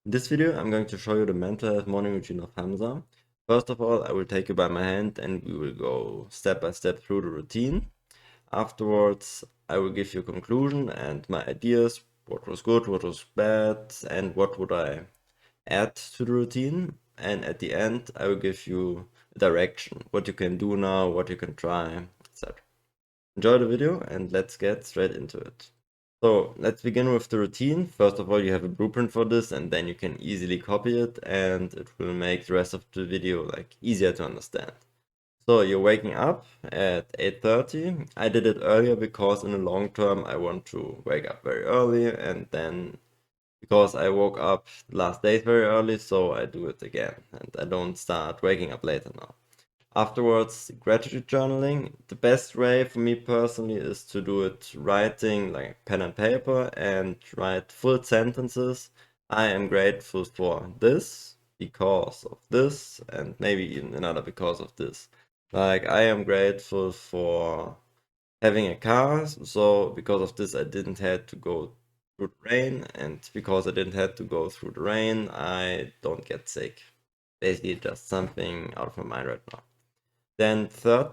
In this video, I'm going to show you the mental health morning routine of Hamza. First of all, I will take you by my hand and we will go step by step through the routine. Afterwards, I will give you a conclusion and my ideas, what was good, what was bad, and what would I add to the routine. And at the end, I will give you a direction, what you can do now, what you can try, etc. Enjoy the video and let's get straight into it. So let's begin with the routine. First of all, you have a blueprint for this and then you can easily copy it and it will make the rest of the video like easier to understand. So you're waking up at 8:30. I did it earlier because in the long term I want to wake up very early, and then because I woke up the last days very early, so I do it again and I don't start waking up later now. Afterwards, gratitude journaling. The best way for me personally is to do it writing like pen and paper and write full sentences. I am grateful for this because of this, and maybe even another because of this. Like, I am grateful for having a car, so because of this I didn't have to go through the rain, and because I didn't have to go through the rain, I don't get sick. Basically just something out of my mind right now. Then third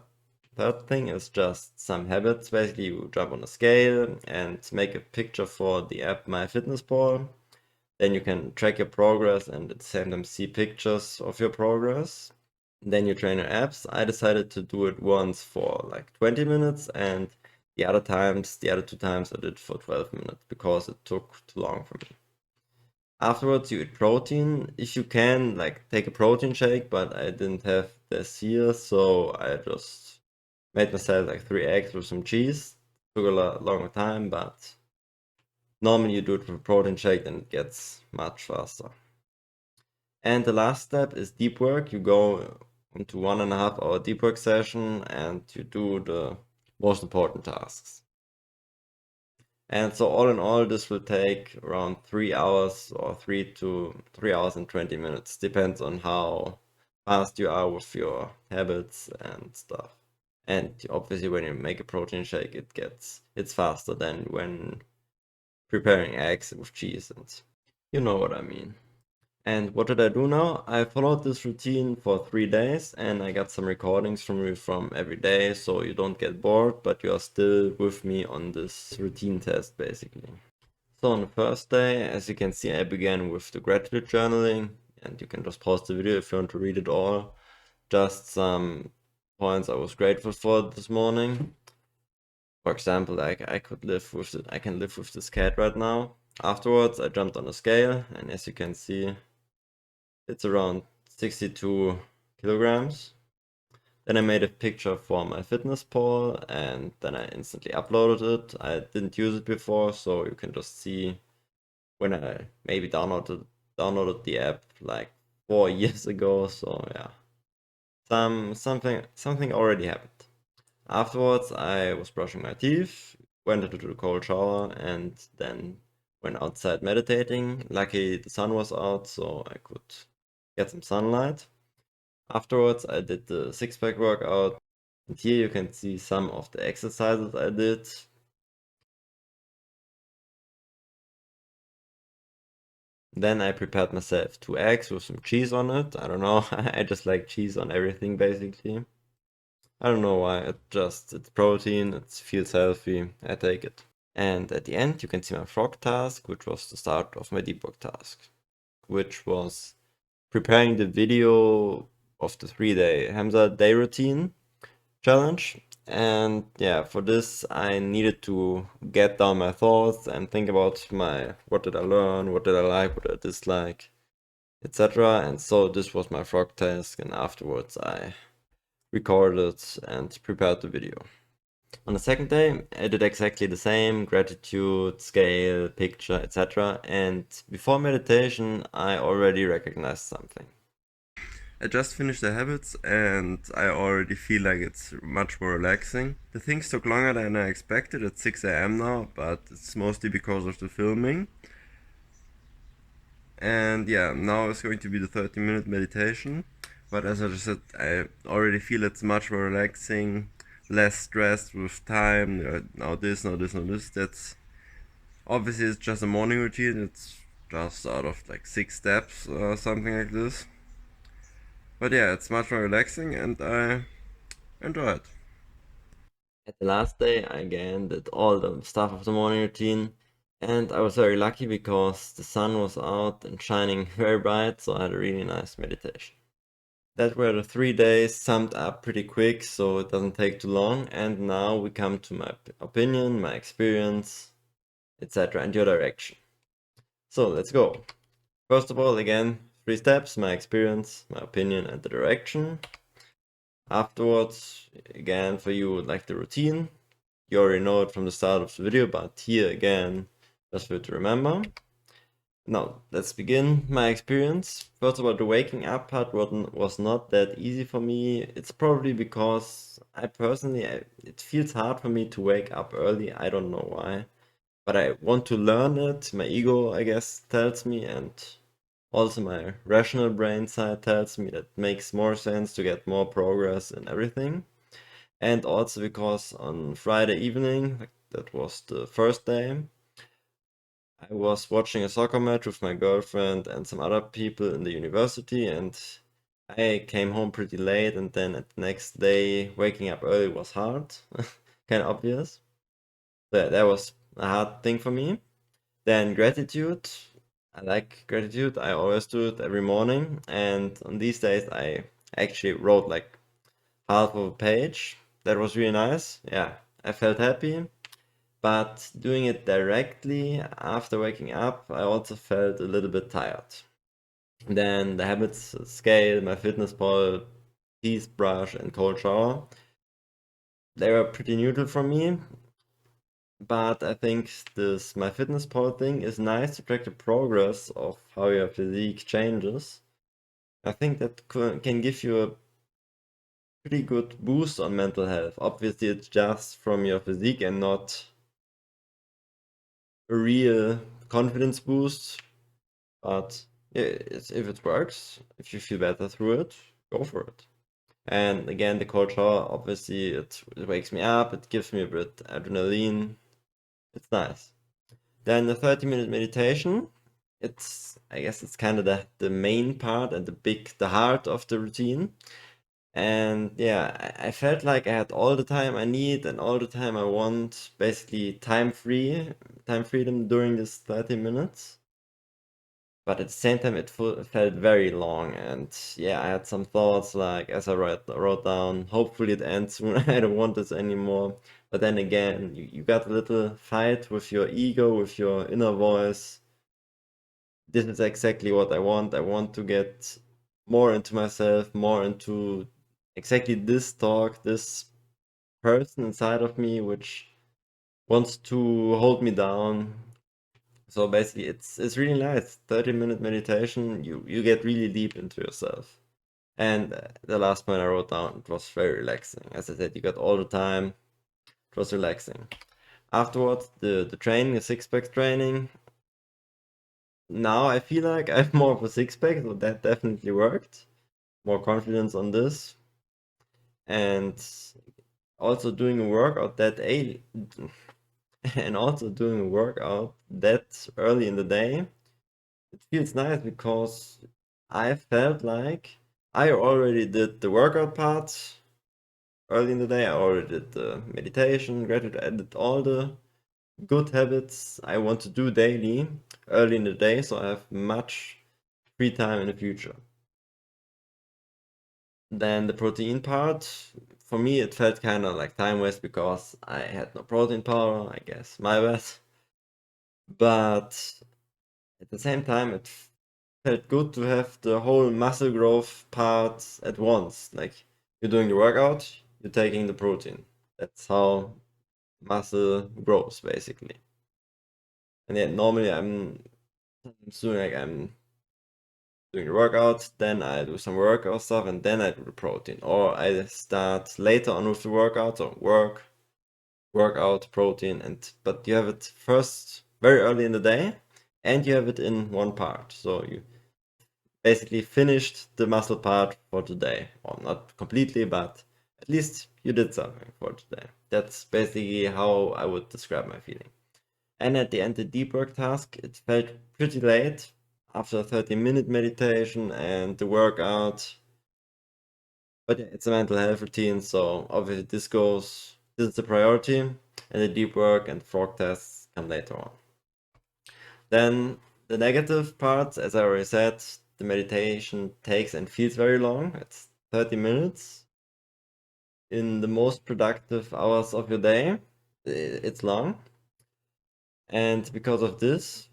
thing is just some habits. Basically, you jump on a scale and make a picture for the app MyFitnessPal. Then you can track your progress and at the same time see pictures of your progress. Then you train your abs. I decided to do it once for like 20 minutes, and the other 2 times I did for 12 minutes because it took too long for me. Afterwards, you eat protein. If you can, like, take a protein shake, but I didn't have this here, so I just made myself like 3 eggs with some cheese. Took a lot longer time, but normally you do it with a protein shake, then it gets much faster. And the last step is deep work. You go into 1.5 hour deep work session and you do the most important tasks. And so all in all, this will take around 3 hours or 3 hours and 20 minutes. Depends on how fast you are with your habits and stuff. And obviously when you make a protein shake, it's faster than when preparing eggs with cheese, and you know what I mean. And what did I do now? I followed this routine for 3 days and I got some recordings from you from every day, so you don't get bored, but you are still with me on this routine test basically. So on the first day, as you can see, I began with the gratitude journaling, and you can just pause the video if you want to read it all. Just some points I was grateful for this morning. For example, like I can live with this cat right now. Afterwards, I jumped on a scale, and as you can see, it's around 62 kilograms. Then I made a picture for MyFitnessPal and then I instantly uploaded it. I didn't use it before, so you can just see when I maybe downloaded the app like 4 years ago. So yeah, something already happened. Afterwards, I was brushing my teeth, went into the cold shower, and then went outside meditating. Luckily, the sun was out, so I could get some sunlight. Afterwards, I did the six-pack workout, and here you can see some of the exercises I did. Then I prepared myself 2 eggs with some cheese on it. I don't know, I just like cheese on everything basically. I don't know why, it's protein, it feels healthy, I take it. And at the end, you can see my frog task, which was the start of my deep work task, which was preparing the video of the 3-day Hamza day routine challenge. And yeah, for this I needed to get down my thoughts and think about what did I learn, what did I like, what did I dislike, etc. And so this was my frog task, and afterwards I recorded and prepared the video. On the second day, I did exactly the same: gratitude, scale, picture, etc. And before meditation, I already recognized something. I just finished the habits and I already feel like it's much more relaxing. The things took longer than I expected at 6 a.m. now, but it's mostly because of the filming. And yeah, now it's going to be the 30-minute meditation. But as I just said, I already feel it's much more relaxing, less stressed with time. Now this, now this, now this. That's obviously it's just a morning routine. It's just out of like 6 steps or something like this. But yeah, it's much more relaxing and I enjoy it. At the last day, I again did all the stuff of the morning routine, and I was very lucky because the sun was out and shining very bright, so I had a really nice meditation. That were the 3 days summed up pretty quick, so it doesn't take too long, and now we come to my opinion, my experience, etc., and your direction. So let's go. First of all, again, 3 steps: my experience, my opinion, and the direction. Afterwards, again, for you, like the routine. You already know it from the start of the video, but here again, just for you to remember. Now, let's begin my experience. First of all, the waking up part was not that easy for me. It's probably because I personally, it feels hard for me to wake up early. I don't know why, but I want to learn it. My ego, I guess, tells me, and also my rational brain side tells me that it makes more sense to get more progress and everything. And also because on Friday evening, like, that was the first day, I was watching a soccer match with my girlfriend and some other people in the university, and I came home pretty late, and then at the next day, waking up early was hard, kind of obvious. That was a hard thing for me. Then gratitude. I like gratitude. I always do it every morning, and on these days, I actually wrote like half of a page. That was really nice. Yeah, I felt happy. But doing it directly after waking up, I also felt a little bit tired. Then the habits scale, my fitness pal, teeth brush, and cold shower, they were pretty neutral for me. But I think this my fitness pal thing is nice to track the progress of how your physique changes. I think that can give you a pretty good boost on mental health. Obviously, it's just from your physique and not a real confidence boost. But yeah, if it works, if you feel better through it, go for it. And again, the cold shower, obviously, it wakes me up, it gives me a bit adrenaline. It's nice. Then the 30-minute meditation, I guess it's kind of the main part and the heart of the routine. And yeah, I felt like I had all the time I need and all the time I want, basically time freedom during this 30 minutes. But at the same time, it felt very long, and yeah, I had some thoughts like as I wrote down, hopefully it ends soon. I don't want this anymore. But then again, you got a little fight with your ego, with your inner voice. This is exactly what I want. I want to get more into myself, more into exactly this talk, this person inside of me, which wants to hold me down. So basically, it's really nice. 30-minute meditation. You get really deep into yourself. And the last point I wrote down, it was very relaxing. As I said, you got all the time. It was relaxing. Afterwards, the training, the six-pack training. Now I feel like I have more of a six-pack, so that definitely worked. More confidence on this. And also doing a workout that and also doing a workout that early in the day, it feels nice because I felt like I already did the workout part early in the day. I already did the meditation, gratitude. I did all the good habits I want to do daily early in the day, so I have much free time in the future. Then the protein part, for me, it felt kind of like time waste because I had no protein powder, I guess, my bad. But at the same time, it felt good to have the whole muscle growth part at once. Like you're doing the workout, you're taking the protein. That's how muscle grows basically. And yet normally I'm doing the workout, then I do some workout stuff, and then I do the protein. Or I start later on with the workout, so workout, protein, but you have it first very early in the day, and you have it in one part. So you basically finished the muscle part for today. Well, not completely, but at least you did something for today. That's basically how I would describe my feeling. And at the end, the deep work task, it felt pretty late after a 30-minute meditation and the workout. But yeah, it's a mental health routine, so obviously this is the priority, and the deep work and frog tests come later on. Then the negative parts, as I already said, the meditation takes and feels very long. It's 30 minutes in the most productive hours of your day. It's long. And because of this,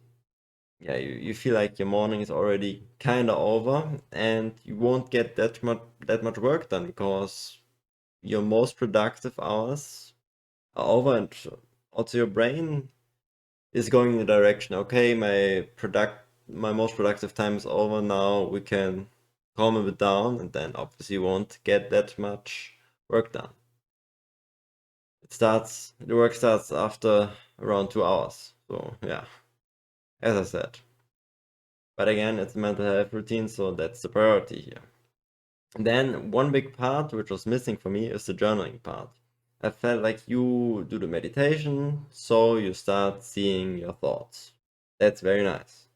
yeah, you feel like your morning is already kind of over and you won't get that much work done because your most productive hours are over, and also your brain is going in the direction, okay, my most productive time is over, now we can calm a bit down, and then obviously you won't get that much work done. The work starts after around 2 hours. So yeah, as I said. But again, it's a mental health routine, so that's the priority here. And then one big part which was missing for me is the journaling part. I felt like you do the meditation, so you start seeing your thoughts. That's very nice.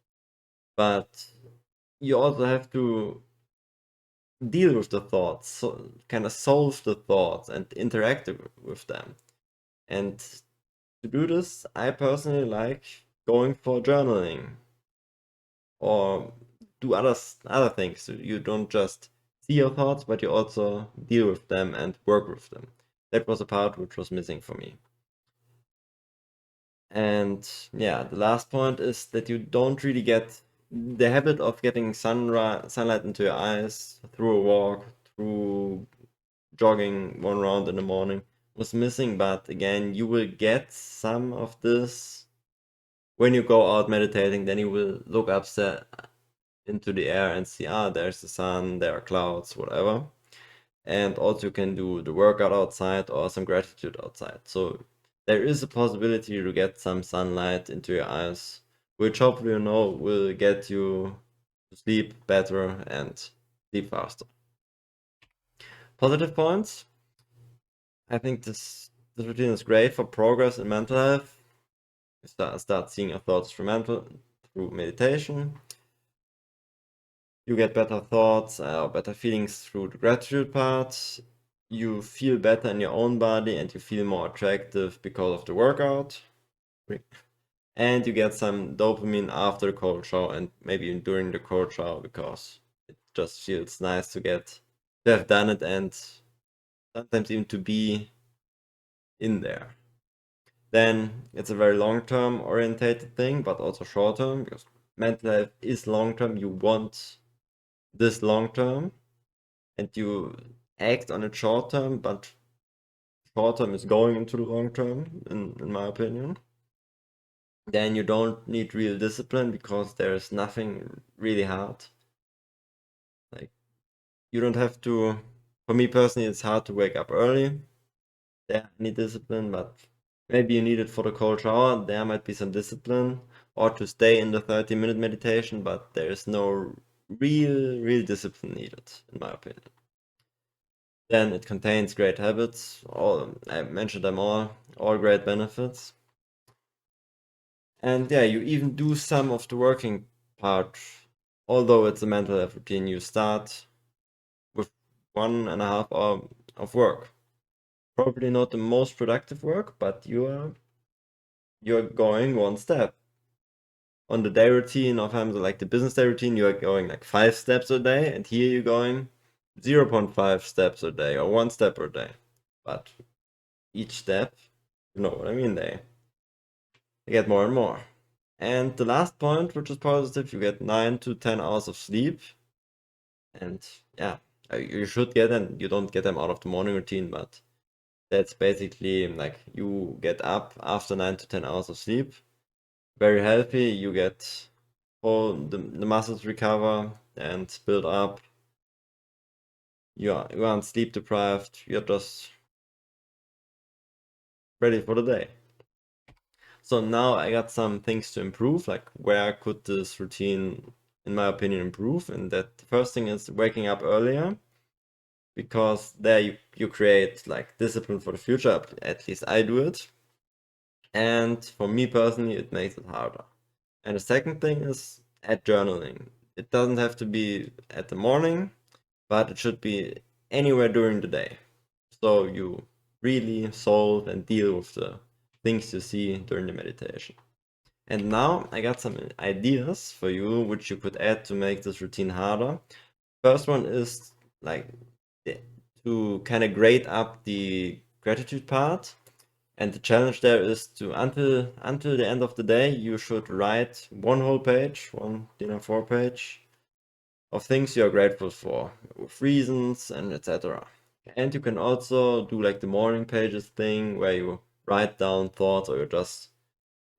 But you also have to deal with the thoughts, so kind of solve the thoughts and interact with them. And to do this, I personally like going for journaling or do other things. So you don't just see your thoughts, but you also deal with them and work with them. That was a part which was missing for me. And yeah, the last point is that you don't really get the habit of getting sunlight into your eyes through a walk, through jogging one round in the morning was missing. But again, you will get some of this when you go out meditating. Then you will look up into the air and see, there's the sun, there are clouds, whatever. And also you can do the workout outside or some gratitude outside. So there is a possibility to get some sunlight into your eyes, which hopefully will get you to sleep better and sleep faster. Positive points. I think this routine is great for progress in mental health. You start seeing your thoughts through meditation. You get better thoughts or better feelings through the gratitude part. You feel better in your own body and you feel more attractive because of the workout. And you get some dopamine after the cold shower and maybe even during the cold shower because it just feels nice to have done it and sometimes even to be in there. Then it's a very long-term orientated thing, but also short-term, because mental health is long-term. You want this long-term and you act on it short-term, but short-term is going into the long-term, in my opinion. Then you don't need real discipline because there's nothing really hard. Like, you don't have to, for me personally, it's hard to wake up early. There I need discipline, but maybe you need it for the cold shower. There might be some discipline, or to stay in the 30-minute meditation, but there is no real discipline needed, in my opinion. Then it contains great habits. I mentioned them all great benefits. And yeah, you even do some of the working part. Although it's a mental health routine, you start with 1.5 hour of work. Probably not the most productive work, but you're going one step. On the day routine of Hamzas, like the business day routine, you are going like 5 steps a day, and here you're going 0.5 steps a day or 1 step a day. But each step, you know what I mean, they get more and more. And the last point, which is positive, you get 9 to 10 hours of sleep. And yeah, you should get them. You don't get them out of the morning routine, but that's basically like you get up after 9 to 10 hours of sleep. Very healthy. You get all the muscles recover and build up. You aren't sleep deprived. You're just ready for the day. So now I got some things to improve, like where could this routine, in my opinion, improve? And that the first thing is waking up earlier, because there you create like discipline for the future. At least I do it. And for me personally, it makes it harder. And the second thing is add journaling. It doesn't have to be at the morning, but it should be anywhere during the day. So you really solve and deal with the things you see during the meditation. And now I got some ideas for you which you could add to make this routine harder. First one is like to kind of grade up the gratitude part. And the challenge there is to until the end of the day, you should write one whole page, one DIN A4 page of things you are grateful for, with reasons and etc. And you can also do like the morning pages thing where you write down thoughts or you just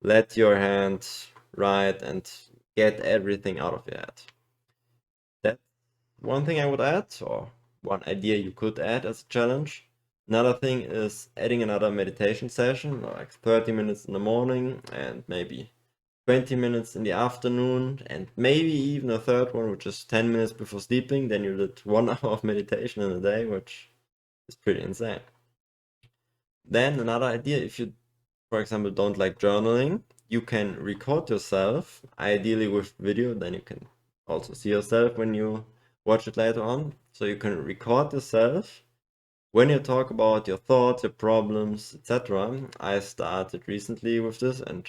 let your hand write and get everything out of your head. That's one thing I would add, or one idea you could add as a challenge. Another thing is adding another meditation session, like 30 minutes in the morning and maybe 20 minutes in the afternoon, and maybe even a third one, which is 10 minutes before sleeping. Then you did 1 hour of meditation in a day, which is pretty insane. Then another idea, if you, for example, don't like journaling, you can record yourself, ideally with video, then you can also see yourself when you watch it later on. So you can record yourself when you talk about your thoughts, your problems, etc. I started recently with this and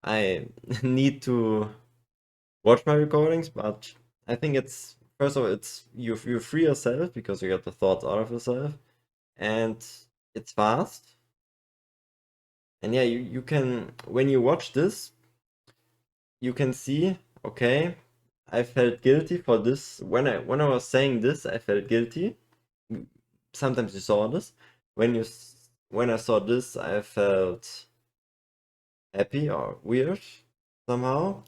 I need to watch my recordings, but I think it's first of all it's you free yourself because you get the thoughts out of yourself and it's fast. And yeah, you can when you watch this, you can see, okay, I felt guilty for this. When I was saying this, I felt guilty. Sometimes you saw this. When I saw this, I felt happy or weird somehow.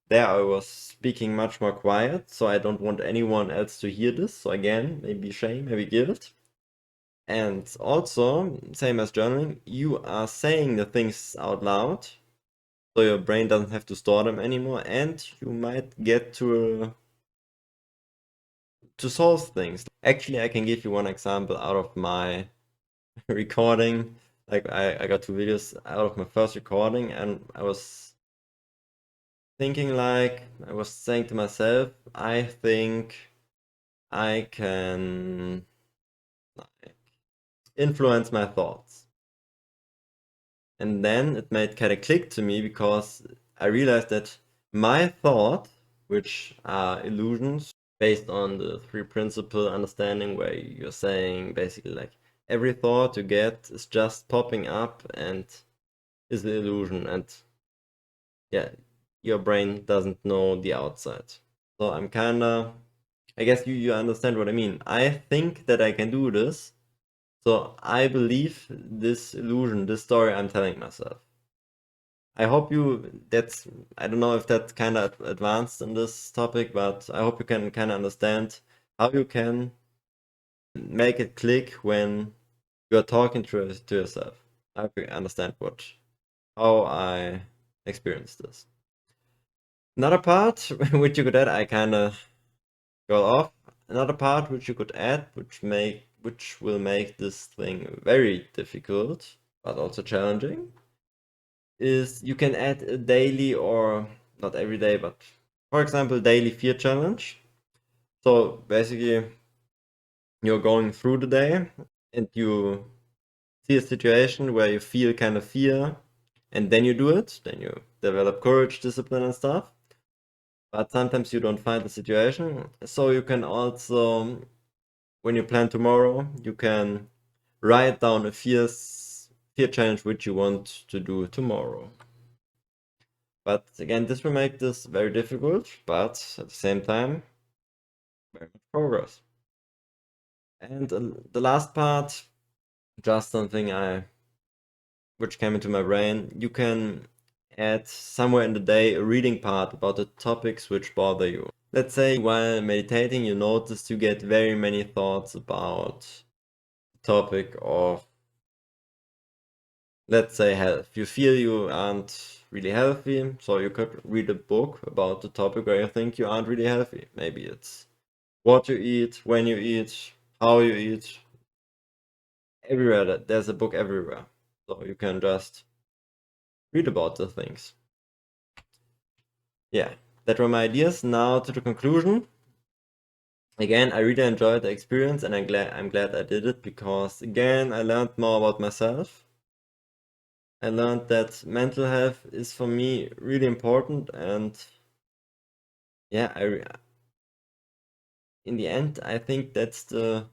There I was speaking much more quiet, so I don't want anyone else to hear this. So again, maybe shame, maybe guilt. And also, same as journaling, you are saying the things out loud, so your brain doesn't have to store them anymore, and you might get to solve things. Actually, I can give you one example out of my recording. Like I got two videos out of my first recording, and I was thinking like I was saying to myself, I think I can like influence my thoughts. And then it made kind of click to me because I realized that my thought, which are illusions based on the three principle understanding, where you're saying basically like every thought you get is just popping up and is the illusion, and yeah, your brain doesn't know the outside. So I'm kinda, I guess you understand what I mean. I think that I can do this, so I believe this illusion, this story I'm telling myself. I hope I don't know if that's kind of advanced in this topic, but I hope you can kind of understand how you can make it click when you're talking to yourself. I hope you understand how I experienced this. Another part which you could add, I kind of go off. Another part which you could add, which will make this thing very difficult, but also challenging, is you can add a daily or not every day, but for example, daily fear challenge. So basically, you're going through the day and you see a situation where you feel kind of fear, and then you do it, then you develop courage, discipline, and stuff. But sometimes you don't find the situation. So you can also, when you plan tomorrow, you can write down a fear challenge which you want to do tomorrow. But again, this will make this very difficult, but at the same time, very much progress. And the last part, just something which came into my brain, you can add somewhere in the day a reading part about the topics which bother you. Let's say while meditating, you notice you get very many thoughts about the topic of, let's say, health. You feel you aren't really healthy, so you could read a book about the topic where you think you aren't really healthy. Maybe it's what you eat, when you eat, how you eat. Everywhere there's a book everywhere. So you can just read about the things. Yeah, that were my ideas. Now to the conclusion. Again, I really enjoyed the experience, and I'm glad I did it, because again I learned more about myself. I learned that mental health is for me really important, and yeah, in the end I think that's the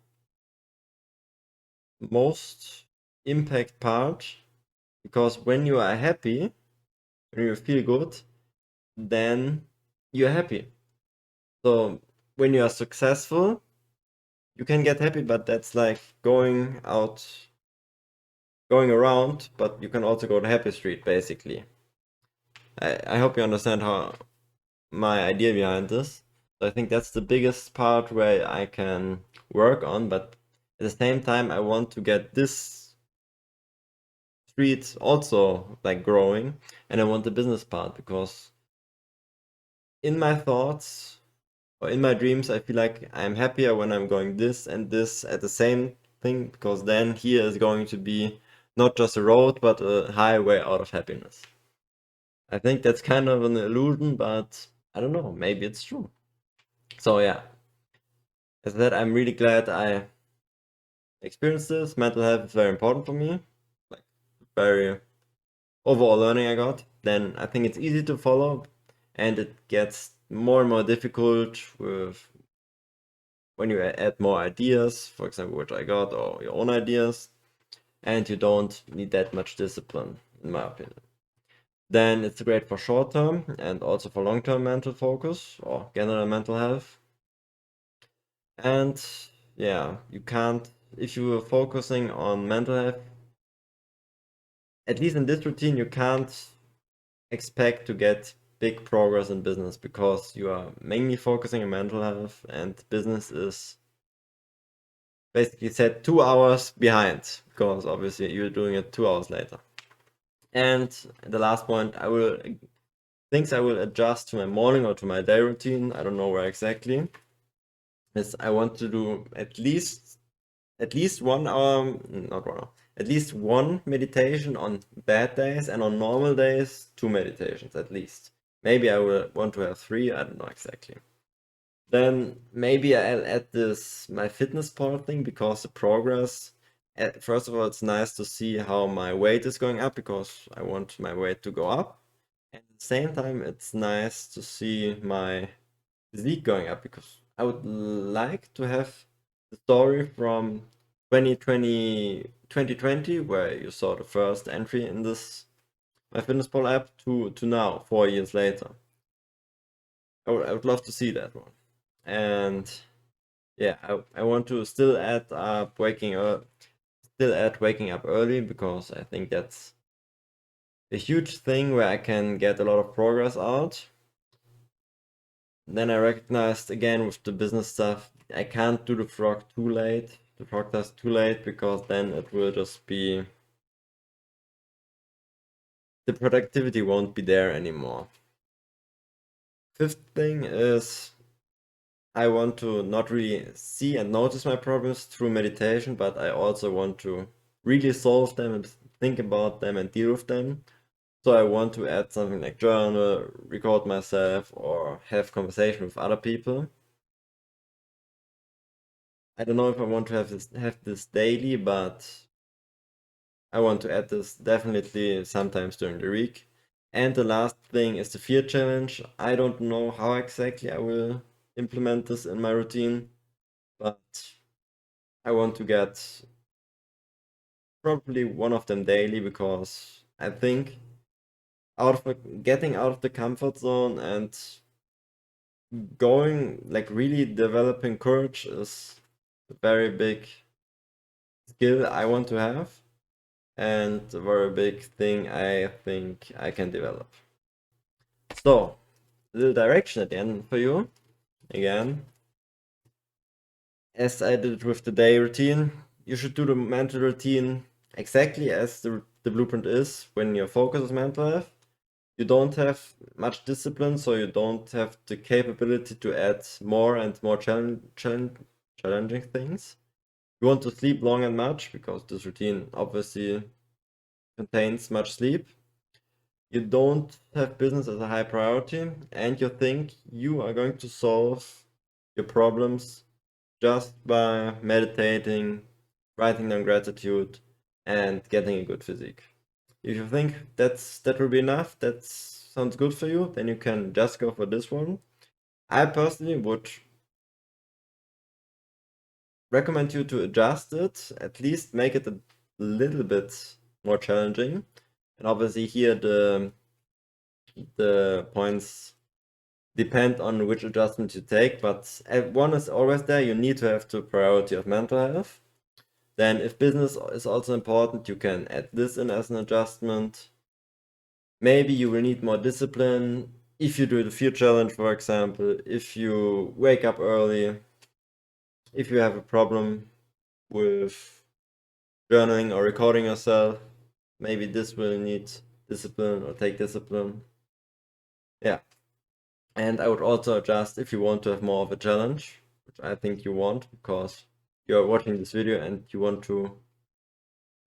most impact part, because when you are happy, when you feel good, then you're happy. So when you are successful, you can get happy, but that's like going around, but you can also go to Happy Street, basically. I hope you understand how my idea behind this. So I think that's the biggest part where I can work on, but at the same time I want to get this street also like growing, and I want the business part, because in my thoughts or in my dreams I feel like I'm happier when I'm going this and this at the same thing, because then here is going to be not just a road but a highway out of happiness. I think that's kind of an illusion, but I don't know, maybe it's true. So yeah, as I said, I'm really glad I experienced this. Mental health is very important for me, like very overall learning I got. Then I think it's easy to follow, and it gets more and more difficult with when you add more ideas, for example, which I got, or your own ideas, and you don't need that much discipline, in my opinion. Then it's great for short term and also for long term mental focus or general mental health. And yeah, you can't, if you are focusing on mental health, at least in this routine, you can't expect to get big progress in business, because you are mainly focusing on mental health, and business is basically set 2 hours behind, because obviously you're doing it 2 hours later. And the last point, things I will adjust to my morning or to my day routine. I don't know where exactly. Is I want to do at least 1 hour, not 1 hour, at least one meditation on bad days, and on normal days, two meditations at least. Maybe I will want to have three, I don't know exactly. Then maybe I'll add this my fitness part thing, because the progress. First of all, it's nice to see how my weight is going up, because I want my weight to go up. And at the same time, it's nice to see my physique going up, because I would like to have the story from 2020, where you saw the first entry in this my fitness pal app, to now, 4 years later. I would love to see that one. And yeah, I want to still add waking up early, because I think that's a huge thing where I can get a lot of progress out. Then I recognized again with the business stuff, I can't do the frog test too late, because then it will just be, the productivity won't be there anymore. Fifth thing is, I want to not really see and notice my problems through meditation, but I also want to really solve them and think about them and deal with them. So I want to add something like journal, record myself, or have conversation with other people. I don't know if I want to have this daily, but I want to add this definitely sometimes during the week. And the last thing is the fear challenge. I don't know how exactly I will implement this in my routine, but I want to get probably one of them daily, because I think getting out of the comfort zone and going, like really developing courage, is a very big skill I want to have, and a very big thing I think I can develop. So, little direction at the end for you. Again, as I did it with the day routine, you should do the mental routine exactly as the blueprint is when your focus is mental health. You don't have much discipline, so you don't have the capability to add more and more challenging things. You want to sleep long and much, because this routine obviously contains much sleep. you don't have business as a high priority and you think you are going to solve your problems just by meditating, writing down gratitude, and getting a good physique. If you think that will be enough, that sounds good for you, then you can just go for this one. I personally would recommend you to adjust it, at least make it a little bit more challenging. And obviously here the points depend on which adjustment you take, but one is always there. You need to have the priority of mental health. Then if business is also important, you can add this in as an adjustment. Maybe you will need more discipline if you do the fear challenge, for example, if you wake up early, if you have a problem with journaling or recording yourself, maybe this will need discipline or take discipline. Yeah. And I would also adjust if you want to have more of a challenge, which I think you want because you're watching this video and you want to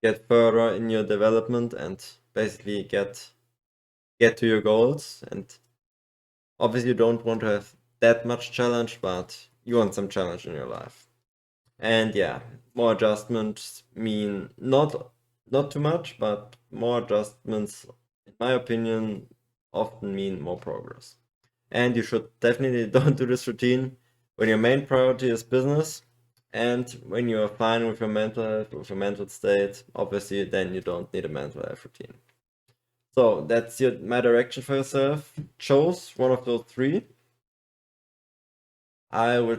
get further in your development and basically get to your goals. And obviously you don't want to have that much challenge, but you want some challenge in your life. And yeah, more adjustments mean not too much, but more adjustments, in my opinion, often mean more progress. And you should definitely don't do this routine when your main priority is business and when you are fine with your mental health, with your mental state. Obviously, then you don't need a mental health routine. So that's my direction for yourself. Choose one of those three. I will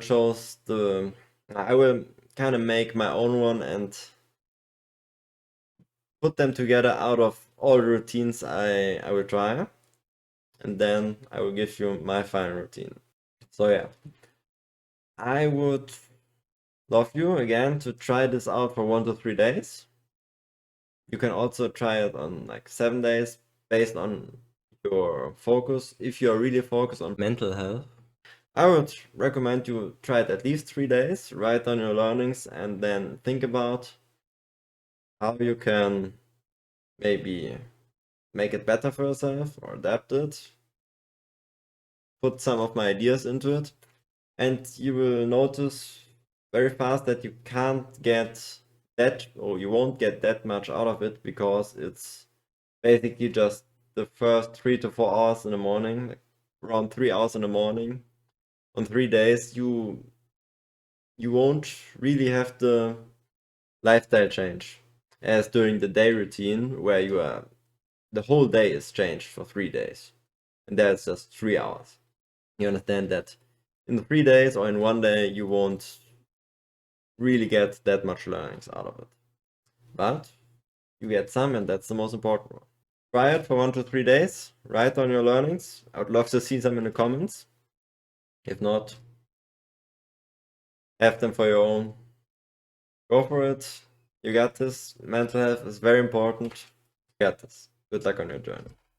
kind of make my own one and put them together out of all the routines I will try, and then I will give you my final routine. So yeah, I would love you again to try this out for 1 to 3 days. You can also try it on like 7 days based on your focus. If you are really focused on mental health, I would recommend you try it at least 3 days, write down your learnings, and then think about how you can maybe make it better for yourself or adapt it. Put some of my ideas into it, and you will notice very fast that you can't get that, or you won't get that much out of it, because it's basically just the first 3 to 4 hours in the morning, like around 3 hours in the morning. On 3 days, you won't really have the lifestyle change as during the day routine, where you are the whole day is changed for 3 days, and that's just 3 hours. You understand that in the 3 days or in one day you won't really get that much learnings out of it, but you get some, and that's the most important one. Try it for 1 to 3 days, write down your learnings. I would love to see them in the comments. If not, have them for your own. Go for it. You got this. Mental health is very important. You got this. Good luck on your journey.